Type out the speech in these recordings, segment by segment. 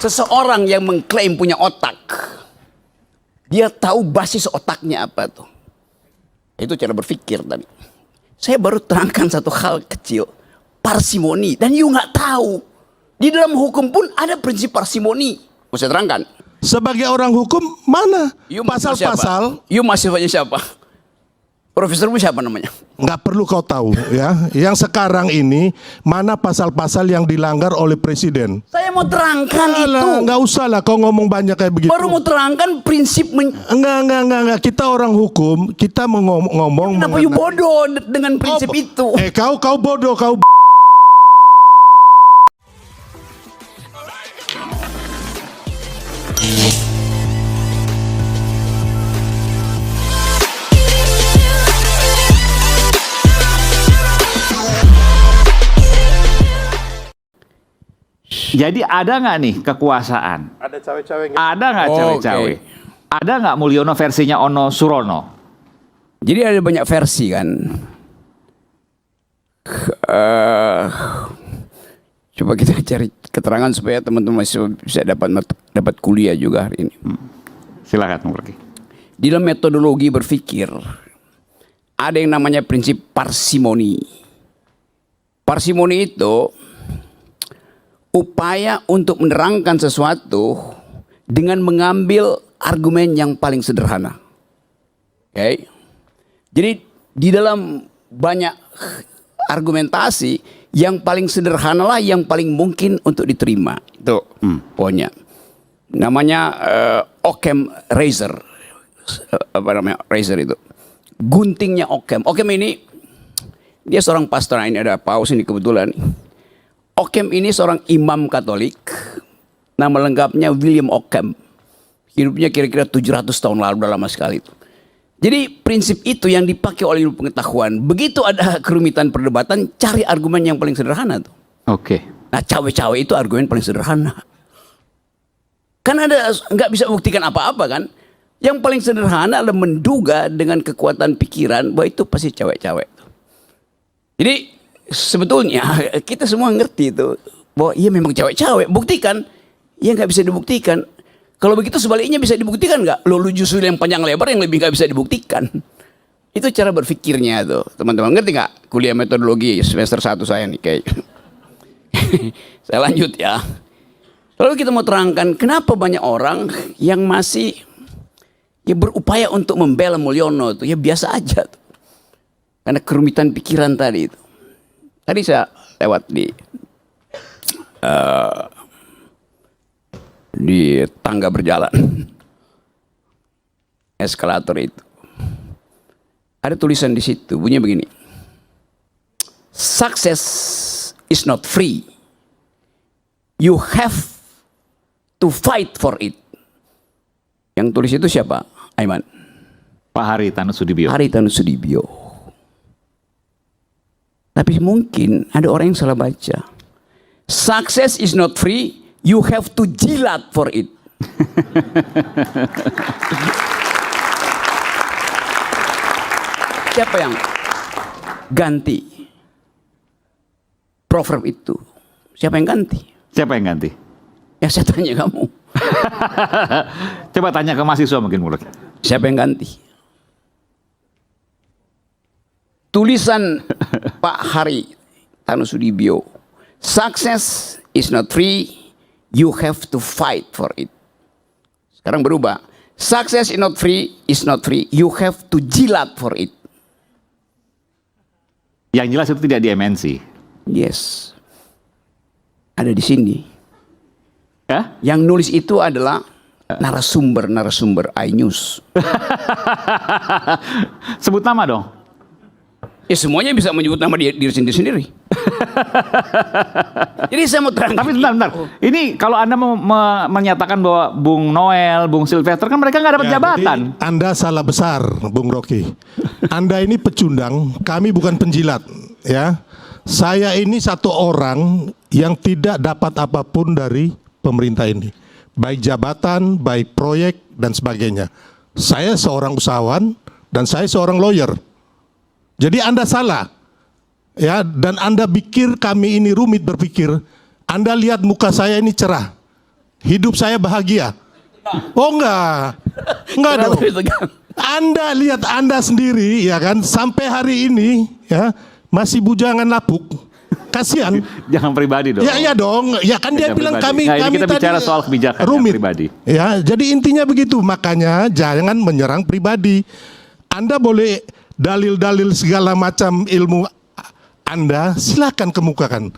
Seseorang yang mengklaim punya otak, dia tahu basis otaknya apa tuh. Itu cara berpikir tadi. Saya baru terangkan satu hal kecil, parsimoni, dan you nggak tahu. Di dalam hukum pun ada prinsip parsimoni. Mau saya terangkan. Sebagai orang hukum mana pasal-pasal? You mahasiswanya siapa? Profesormu siapa namanya? Nggak perlu kau tahu ya. Yang sekarang ini mana pasal-pasal yang dilanggar oleh presiden? Saya mau terangkan itu. Nggak usah lah kau ngomong banyak kayak begitu. Baru mau terangkan prinsip. Enggak. Kita orang hukum, kita ngomong. Kenapa you bodoh dengan prinsip itu? Kau bodoh, kau. Jadi ada nggak nih kekuasaan? Ada cawe-cawe. Ada nggak cawe-cawe? Okay. Ada nggak Mulyono versinya Ono Surono? Jadi ada banyak versi kan. Coba kita cari keterangan supaya teman-teman bisa dapat kuliah juga hari ini. Silakan Bung Rocky. Di dalam metodologi berpikir ada yang namanya prinsip parsimoni. Parsimoni itu upaya untuk menerangkan sesuatu dengan mengambil argumen yang paling sederhana. Oke. Jadi di dalam banyak argumentasi yang paling sederhana lah yang paling mungkin untuk diterima. Itu pokoknya. Namanya Occam razor. Apa namanya? Razor itu. Guntingnya Occam. Occam ini dia seorang pastor. Nah, ini ada paus ini kebetulan. Occam ini seorang imam Katolik. Nama lengkapnya William Occam. Hidupnya kira-kira 700 tahun lalu, udah lama sekali itu. Jadi prinsip itu yang dipakai oleh ilmu pengetahuan. Begitu ada kerumitan perdebatan, cari argumen yang paling sederhana tuh. Oke. Nah, cawe-cawe itu argumen paling sederhana. Kan ada nggak bisa buktikan apa-apa kan? Yang paling sederhana adalah menduga dengan kekuatan pikiran bahwa itu pasti cawe-cawe. Jadi sebetulnya kita semua ngerti itu bahwa iya memang cawe-cawe. Buktikan, ya nggak bisa dibuktikan. Kalau begitu sebaliknya bisa dibuktikan nggak? Lu justru yang panjang lebar yang lebih nggak bisa dibuktikan. Itu cara berpikirnya tuh, teman-teman. Ngerti nggak? Kuliah metodologi semester 1 saya nih kayak. Saya lanjut ya. Lalu kita mau terangkan kenapa banyak orang yang masih ya berupaya untuk membela Mulyono tuh ya biasa aja tuh. Karena kerumitan pikiran tadi itu. Tadi saya lewat di tangga berjalan, eskalator itu. Ada tulisan di situ, bunyinya begini. Success is not free. You have to fight for it. Yang tulis itu siapa? Aiman. Pak Haritanu Sudibyo. Haritanu Sudibyo. Tapi mungkin ada orang yang salah baca. Success is not free. You have to jilat for it. Siapa yang ganti proverb itu? Siapa yang ganti? Siapa yang ganti? Ya saya tanya kamu. Coba tanya ke mahasiswa mungkin Bung Rocky. Siapa yang ganti? Tulisan Pak Haritanu Sudibyo. Success is not free. You have to fight for it. Sekarang berubah. Success is not free. You have to jilat for it. Yang jelas itu tidak di MNC. Yes. Ada di sini. Ya? Yang nulis itu adalah narasumber iNews. Sebut nama dong. Ya semuanya bisa menyebut nama diri sendiri. Jadi saya mau terang. Tapi bentar. Ini kalau Anda mau menyatakan bahwa Bung Noel, Bung Sylvester kan mereka nggak dapat jabatan. Anda salah besar, Bung Rocky. Anda ini pecundang, kami bukan penjilat, ya. Saya ini satu orang yang tidak dapat apapun dari pemerintah ini, baik jabatan, baik proyek dan sebagainya. Saya seorang usahawan dan saya seorang lawyer. Jadi Anda salah. Ya, dan Anda pikir kami ini rumit berpikir. Anda lihat muka saya ini cerah. hidup saya bahagia. Oh enggak Kenapa dong. ditegang? Anda lihat Anda sendiri ya kan, sampai hari ini ya masih bujangan lapuk. Kasihan. Jangan pribadi dong. Ya iya dong. Ya kan dia Jangan bilang pribadi. kami Nah, ini kami kita tadi bicara soal kebijakan, ya, rumit. pribadi. Ya, jadi intinya begitu. Makanya jangan menyerang pribadi. Anda boleh dalil-dalil segala macam ilmu Anda, silakan kemukakan.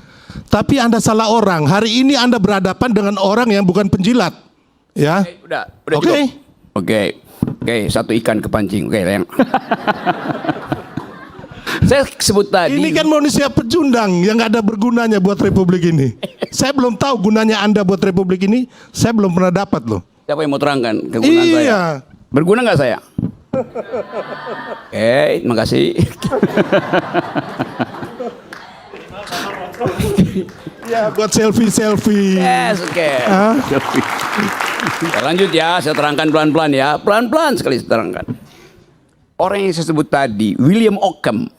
Tapi Anda salah orang. Hari ini Anda berhadapan dengan orang yang bukan penjilat. Ya. Udah Oke. cukup. Oke, satu ikan kepancing. Oke, yang saya sebut tadi. Ini kan manusia pecundang yang nggak ada bergunanya buat Republik ini. Saya belum tahu gunanya Anda buat Republik ini. Saya belum pernah dapat loh. Siapa yang mau terangkan kegunaan saya? Iya. Berguna nggak saya? Oke, terima kasih. Ya buat selfie. Yes, oke. Hah? Kita lanjut ya, saya terangkan pelan-pelan ya. Pelan-pelan sekali saya terangkan. Orang yang saya sebut tadi, William Ockham.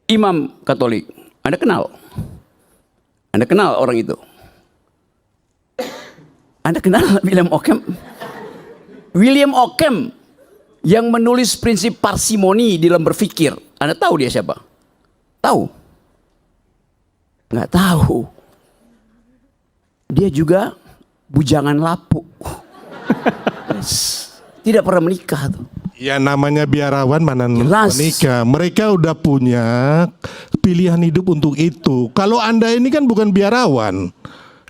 Imam Katolik. Anda kenal? Anda kenal orang itu? Anda kenal William Ockham? William Ockham yang menulis prinsip parsimoni di dalam berpikir. Anda tahu dia siapa? Tahu? Nggak tahu. Dia juga bujangan lapuk. Tidak pernah menikah tuh. Ya namanya biarawan mana Jelas. menikah. Mereka udah punya pilihan hidup untuk itu. Kalau Anda ini kan bukan biarawan.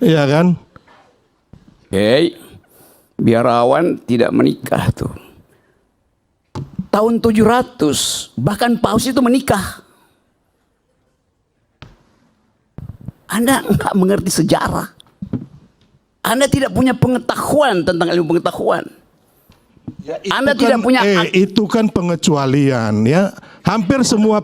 Ya kan? Oke. Biarawan tidak menikah tuh. Tahun 700 bahkan paus itu menikah. Anda nggak mengerti sejarah. Anda tidak punya pengetahuan tentang ilmu pengetahuan. Ya, Anda tidak punya itu kan pengecualian ya. Hampir semua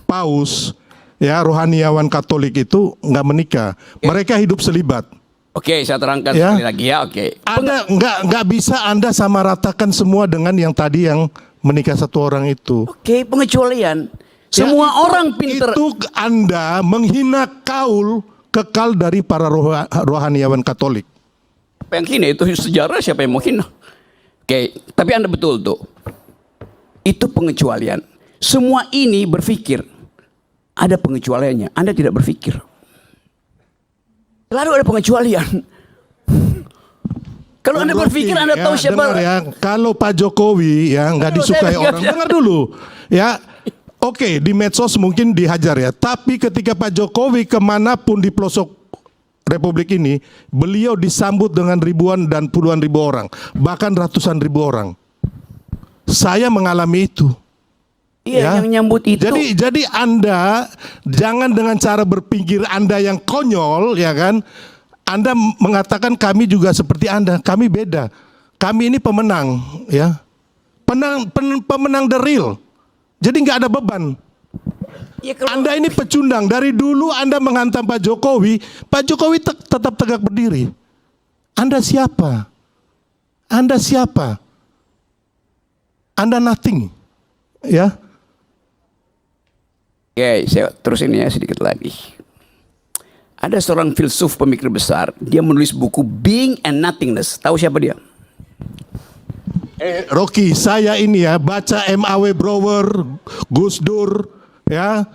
paus ya rohaniawan Katolik itu nggak menikah. Mereka hidup selibat. Oke, saya terangkan Ya. sekali lagi ya. Oke. Anda nggak bisa Anda sama ratakan semua dengan yang tadi yang menikah satu orang itu. Oke, pengecualian. Semua Ya, itu- orang pinter. Itu Anda menghina kaul kekal dari para rohaniawan Katolik. Apa yang hina itu sejarah, siapa yang mau hina? Oke, tapi Anda betul tuh. Itu pengecualian. Semua ini berpikir ada pengecualiannya. Anda tidak berpikir. Selalu ada pengecualian. Kalau Anda berpikir Anda tahu siapa. Dengar ya, kalau Pak Jokowi ya nggak Aduh, disukai saya orang, dengar. dengar dulu ya. Oke, di medsos mungkin dihajar ya, tapi ketika Pak Jokowi kemanapun di pelosok Republik ini, beliau disambut dengan ribuan dan puluhan ribu orang, bahkan ratusan ribu orang. Saya mengalami itu. Iya, Ya. yang nyambut itu. Jadi Anda jangan dengan cara berpikir Anda yang konyol, ya kan? Anda mengatakan kami juga seperti Anda, kami beda. Kami ini pemenang, ya. Pemenang the real. Jadi nggak ada beban. Ya, kalau- Anda ini pecundang. Dari dulu Anda menghantam Pak Jokowi tetap tegak berdiri. Anda siapa? Anda siapa? Anda nothing. Ya. Oke, saya terusin ya sedikit lagi. Ada seorang filsuf pemikir besar, dia menulis buku Being and Nothingness. Tahu siapa dia? Rocky, saya ini ya baca M.A.W. Brouwer, Gus Dur, ya,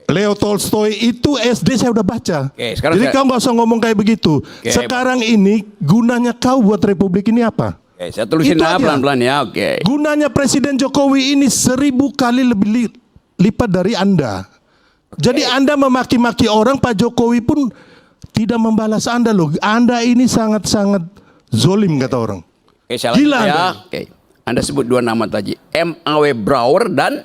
Leo Tolstoy itu SD saya udah baca. Oke, sekarang Jadi saya- kau nggak usah ngomong kayak begitu. Sekarang ini gunanya kau buat Republik ini apa? Oke, saya tulisin Itu aja. pelan-pelan ya. Oke. Gunanya Presiden Jokowi ini 1000 kali lebih lipat dari Anda. Jadi Anda memaki-maki orang, Pak Jokowi pun tidak membalas Anda loh. Anda ini sangat-sangat zolim kata orang. Oke, saya Gila lanjut ya. Anda. Oke. Anda sebut dua nama tadi. M.A.W. Brouwer dan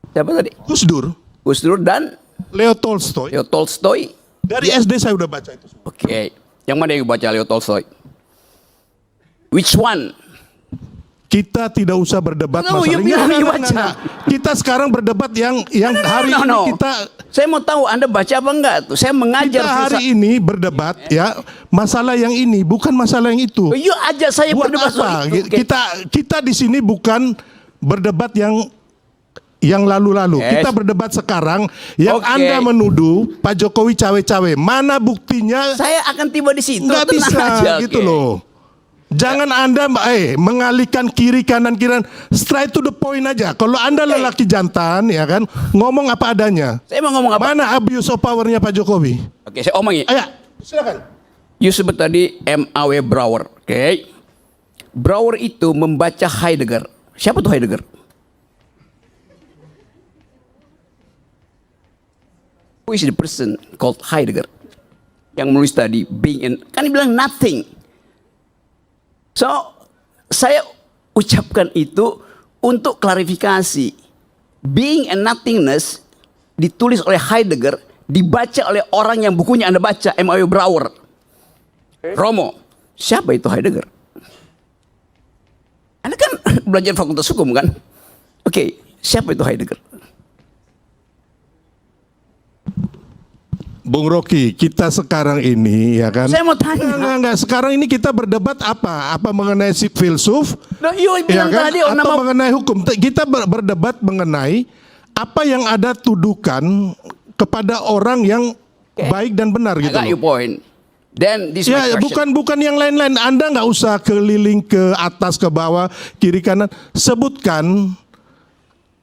siapa tadi? Gus Dur, Gus Dur dan Leo Tolstoy. Leo Tolstoy. Dari SD saya udah baca itu. Oke. Yang mana yang baca Leo Tolstoy? Which one? Kita tidak usah berdebat No, you bilang you baca. Kita sekarang berdebat yang hari No, no. ini kita Saya mau tahu Anda baca apa enggak tuh. Saya mengajar hari ini berdebat ya masalah yang ini bukan masalah yang itu. You ajak saya Buat berdebat apa? soal itu. Oke. Kita di sini bukan berdebat yang yang lalu-lalu. Yes. Kita berdebat sekarang yang Oke. Anda menuduh Pak Jokowi cawe-cawe. Mana buktinya? Saya akan tiba di situ. Nggak tenang bisa aja, gitu oke. loh. Jangan Anda mengalihkan kiri kanan, straight to the point aja. Kalau Anda lelaki jantan ya kan, ngomong apa adanya. Saya mau ngomong apa? Mana abuse of power-nya Pak Jokowi? Oke, saya omongin. Ayo, silakan. You sebut tadi M.A.W. Brouwer, oke? Brouwer itu membaca Heidegger. Siapa tuh Heidegger? Who is the person called Heidegger? Yang menulis tadi, being and... Kan dia bilang nothing. So, saya ucapkan itu untuk klarifikasi. Being and nothingness ditulis oleh Heidegger, dibaca oleh orang yang bukunya Anda baca, M.A.W. Brouwer. Romo, siapa itu Heidegger? Anda kan belajar fakultas hukum kan? Oke, siapa itu Heidegger? Bung Rocky, kita sekarang ini ya kan. Saya mau tanya. Enggak. Sekarang ini kita berdebat apa? Apa mengenai si filsuf? Nah, you bilang tadi Atau nama mengenai hukum? Kita berdebat mengenai apa yang ada tudukan kepada orang yang baik dan benar I gitu got loh. your point. Then this is my Ya question. bukan yang lain-lain. Anda nggak usah keliling ke atas ke bawah kiri kanan. Sebutkan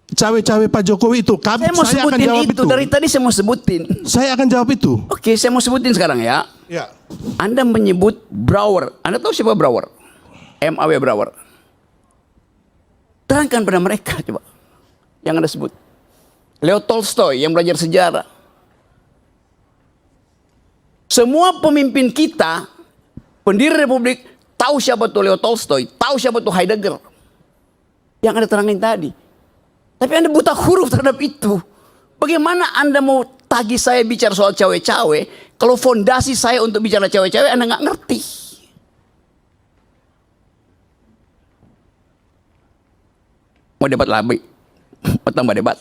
cawe-cawe Pak Jokowi itu. Saya mau Saya akan sebutin jawab itu. Dari tadi saya mau sebutin. Saya akan jawab itu. Oke, saya mau sebutin sekarang ya. Ya. Anda menyebut Brouwer. Anda tahu siapa Brouwer? M.A.W. Brouwer. Terangkan pada mereka coba. Yang Anda sebut. Leo Tolstoy yang belajar sejarah. Semua pemimpin kita, pendiri Republik, tahu siapa tuh Leo Tolstoy, tahu siapa tuh Heidegger. Yang Anda terangin tadi. Tapi Anda buta huruf terhadap itu. Bagaimana Anda mau tagih saya bicara soal cawe-cawe, kalau fondasi saya untuk bicara cawe-cawe Anda nggak ngerti. Mau debat lagi? Mau tambah debat?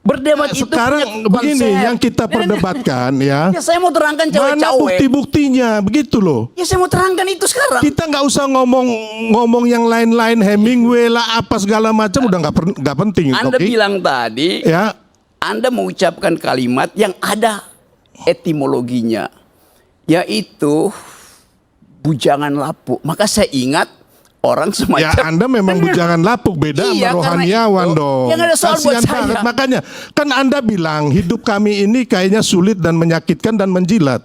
Berdebat itu Sekarang punya begini konsep. yang kita perdebatkan ya. Ya saya mau terangkan Mana cawe-cawe. bukti-buktinya begitu loh. Ya saya mau terangkan itu sekarang. Kita nggak usah ngomong yang lain-lain, Hemingway lah apa segala macam udah nggak penting. Anda Oke? bilang tadi, Ya, Anda mengucapkan kalimat yang ada etimologinya, yaitu bujangan lapuk. Maka saya ingat orang ya semacam Anda memang bujangan lapuk beda Iya, sama karena rohaniawan itu dong. yang ada soal buat Kasihan saya. banget. Makanya kan Anda bilang hidup kami ini kayaknya sulit dan menyakitkan dan menjilat.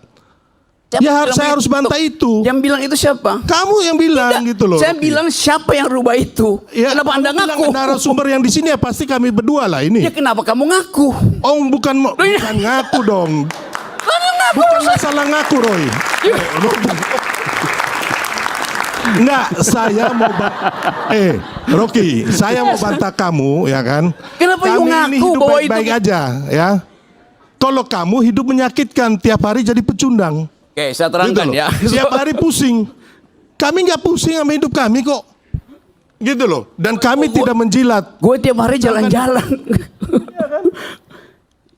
Siapa Ya bilang saya harus begitu? bantah itu. Yang bilang itu siapa? Kamu yang bilang gitu loh. Saya Rocky. bilang siapa yang rubah itu? Ya, Kenapa Anda kamu bilang ngaku? narasumber yang di sini ya pasti kami berdua lah ini. Ya kenapa kamu ngaku? Oh bukan ngaku dong. Bukan masalah ngaku Roy. Enggak, saya mau Rocky, saya mau bantah kamu ya kan. Kenapa you kami ini ngaku hidup bahwa baik-baik itu- aja ya. Kalau kamu hidup menyakitkan tiap hari jadi pecundang. Oke, saya Gitu terangkan loh. ya. Tiap hari pusing. Kami nggak pusing sama hidup kami kok. Gitu loh. Dan kami tidak menjilat. Gue tiap hari jalan-jalan.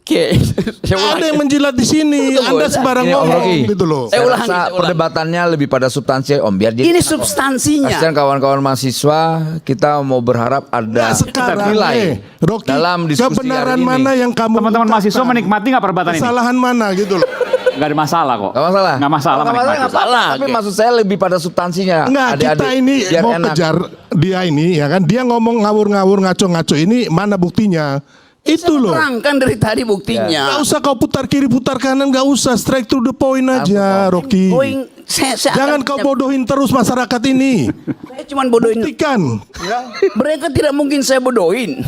Oke, saya Ada ulangi. yang menjilat di sini. Betul, Anda Bos. sembarang Ini Om ngomong Rocky. gitu loh. Saya Saya ulangi, rasa saya ulangi. perdebatannya lebih pada substansi Om, biar dia Ini substansinya. kasihan kawan-kawan mahasiswa, kita mau berharap ada Nah, sekarang nilai Rocky, dalam diskusi kebenaran hari ini. mana yang kamu Teman-teman ungkapkan? mahasiswa menikmati nggak perdebatan ini? Kesalahan mana gitu loh. Nggak ada masalah kok. Gak masalah. Nggak masalah Nggak menikmati. nggak apa-apa. Salah, Tapi oke. maksud saya lebih pada substansinya. Enggak, kita Adik-adik, ini biar mau enak. kejar dia ini ya kan. Dia ngomong ngawur-ngawur ngaco-ngaco ini mana buktinya? Itu loh. Terangkan dari tadi buktinya. Gak usah kau putar kiri putar kanan, gak usah, straight to the point aja, Rocky. Going, saya Jangan akan- kau bodohin terus masyarakat ini. Saya cuma bodohin. Buktikan. Mereka tidak mungkin saya bodohin.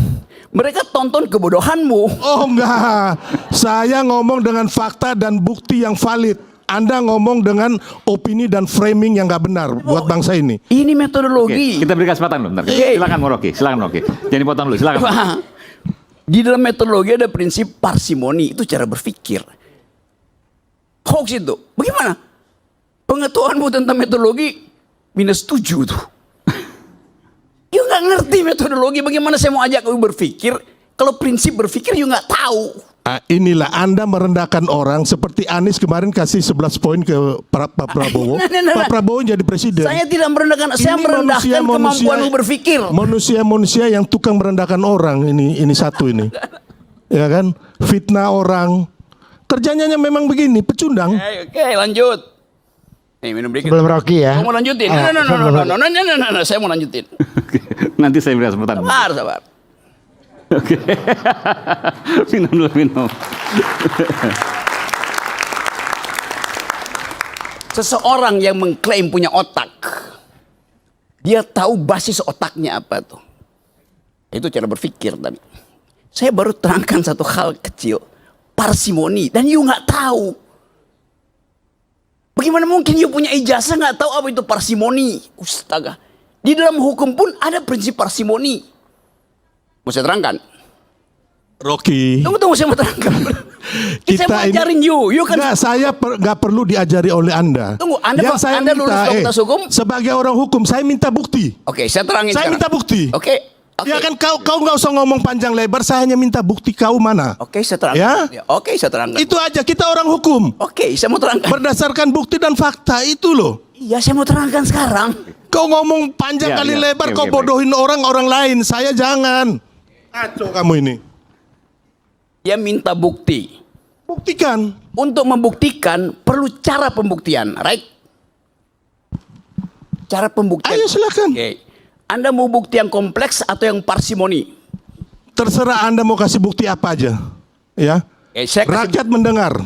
Mereka tonton kebodohanmu. Oh enggak, saya ngomong dengan fakta dan bukti yang valid. Anda ngomong dengan opini dan framing yang gak benar buat bangsa ini. Ini Oke, metodologi. kita beri kesempatan dulu. Bentar. Oke. Silakan Bung Rocky, silakan Rocky. Jangan dipotong dulu, silakan. Wah, di dalam metodologi ada prinsip parsimoni, itu cara berpikir. Hoax itu, bagaimana? Pengetahuanmu tentang metodologi -7 tuh. You nggak ngerti metodologi, bagaimana saya mau ajak kamu berpikir kalau prinsip berpikir you nggak tahu. Inilah Anda merendahkan orang seperti Anies kemarin kasih 11 poin ke Pak Prabowo. Pak Prabowo jadi presiden. Saya tidak merendahkan, saya Ini merendahkan kemampuanmu berpikir. Manusia-manusia yang tukang merendahkan orang ini satu ini. Ya kan? Fitnah orang. Kerjanya memang begini, pecundang. Oke, lanjut. Nih, minum dikit. Sebelum Rocky ya. Mau lanjutin? No, saya mau lanjutin. Nanti saya beri kesempatan. Sabar. Oke. Minum dulu, minum. Seseorang yang mengklaim punya otak, dia tahu basis otaknya apa tuh. Itu cara berpikir tadi. Saya baru terangkan satu hal kecil, parsimoni, dan you nggak tahu. Bagaimana mungkin you punya ijazah nggak tahu apa itu parsimoni? Astaga. Di dalam hukum pun ada prinsip parsimoni. Mau saya terangkan? Rocky. Tunggu, saya mau terangkan. Saya mau ajarin you kan. Enggak, saya nggak perlu diajari oleh Anda. Tunggu, Yang saya Anda lulus fakultas hukum? Sebagai orang hukum, saya minta bukti. Oke, saya terangin Saya sekarang. minta bukti. Oke. Ya kan kau nggak usah ngomong panjang lebar, saya hanya minta bukti kau mana. Oke, saya terangkan. Ya? Oke, saya terangkan. Itu aja, kita orang hukum. Oke, saya mau terangkan. Berdasarkan bukti dan fakta itu loh. Iya, saya mau terangkan sekarang. Kau ngomong panjang Ya, kali ya. lebar, Oke, kau oke, bodohin orang lain. Saya jangan. Ngaco kamu ini. Dia minta bukti. Buktikan. Untuk membuktikan perlu cara pembuktian, right? Cara pembuktian. Ayo silakan. Oke. Anda mau bukti yang kompleks atau yang parsimoni? Terserah Anda mau kasih bukti apa aja. Ya. Saya kasih Rakyat mendengar.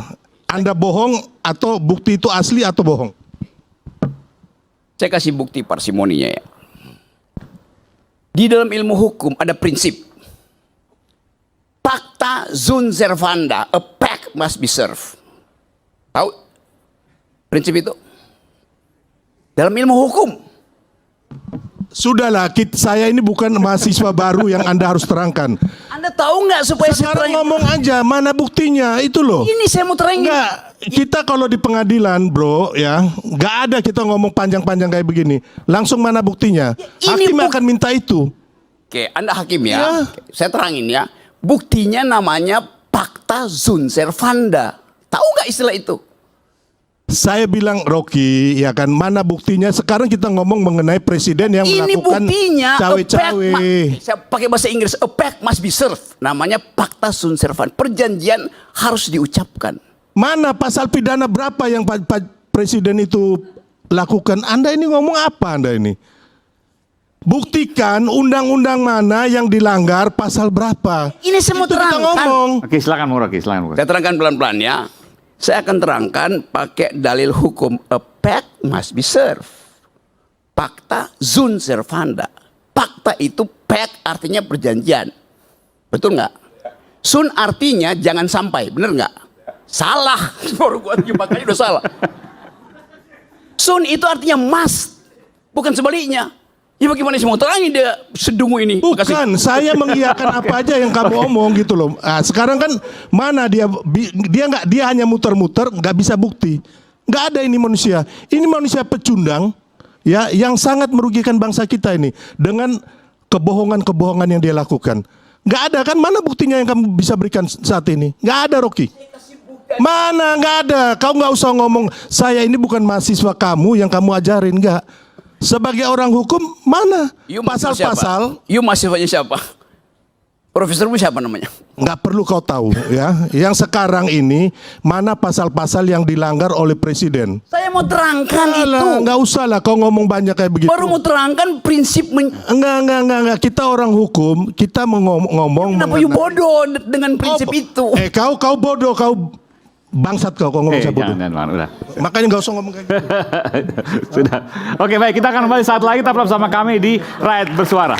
Anda bohong atau bukti itu asli atau bohong? Saya kasih bukti parsimoninya ya. Di dalam ilmu hukum ada prinsip. Pacta sunt servanda, a pact must be served. Tahu prinsip itu? Dalam ilmu hukum. Sudahlah, saya ini bukan mahasiswa baru yang Anda harus terangkan. Anda tahu nggak supaya saya Sekarang terangin? ngomong aja, mana buktinya, itu loh. Ini saya mau terangin. Enggak, kita kalau di pengadilan bro ya, nggak ada kita ngomong panjang-panjang kayak begini. Langsung mana buktinya? Ya, ini Hakim akan minta itu. Oke, Anda hakim ya. Ya. Oke, saya terangin ya. Buktinya namanya pacta sunt servanda. Tahu nggak istilah itu? Saya bilang Rocky, ya kan, mana buktinya? Sekarang kita ngomong mengenai presiden yang Ini melakukan buktinya. cawe-cawe. Saya pakai bahasa Inggris. A pact must be served. Namanya pacta sunt servanda. Perjanjian harus diucapkan. Mana pasal pidana berapa yang presiden itu lakukan? Anda ini ngomong apa Anda ini? Buktikan undang-undang mana yang dilanggar, pasal berapa. Ini saya mau Itu kita terangkan. ngomong. Oke, silakan Bung Rocky, silakan Bung Rocky. Saya terangkan pelan-pelan ya. Saya akan terangkan pakai dalil hukum. A pact must be served. Pacta sunt servanda. Pacta itu pact artinya perjanjian. Betul nggak? Sun artinya jangan sampai. Bener nggak? Salah. Baru gua makanya udah salah. Sun itu artinya must. Bukan sebaliknya. Ya bagaimana sih mau terangin dia sedungu ini? Makasih. Bukan, saya mengiyakan apa aja yang kamu omong gitu loh. Sekarang kan mana dia hanya muter-muter, nggak bisa bukti. Nggak ada ini manusia. Ini manusia pecundang, ya, yang sangat merugikan bangsa kita ini dengan kebohongan-kebohongan yang dia lakukan. Nggak ada kan? Mana buktinya yang kamu bisa berikan saat ini? Nggak ada, Rocky. Mana? Nggak ada. Kau nggak usah ngomong saya ini bukan mahasiswa kamu yang kamu ajarin, nggak. Sebagai orang hukum, mana pasal-pasal? You mahasiswanya siapa? Profesormu siapa namanya? Nggak perlu kau tahu ya. Yang sekarang ini mana pasal-pasal yang dilanggar oleh presiden? Saya mau terangkan itu. Alah, nggak usah lah kau ngomong banyak kayak begitu. Baru mau terangkan prinsip. Enggak. Kita orang hukum, kita ngomong. Kenapa you bodoh dengan prinsip itu? Kau bodoh, kau bangsat kau ngomong saya bodoh. Jangan, udah. Makanya nggak usah ngomong kayak gitu. Sudah. Oke, baik, kita akan kembali saat lagi tetap bersama kami di Rakyat Bersuara.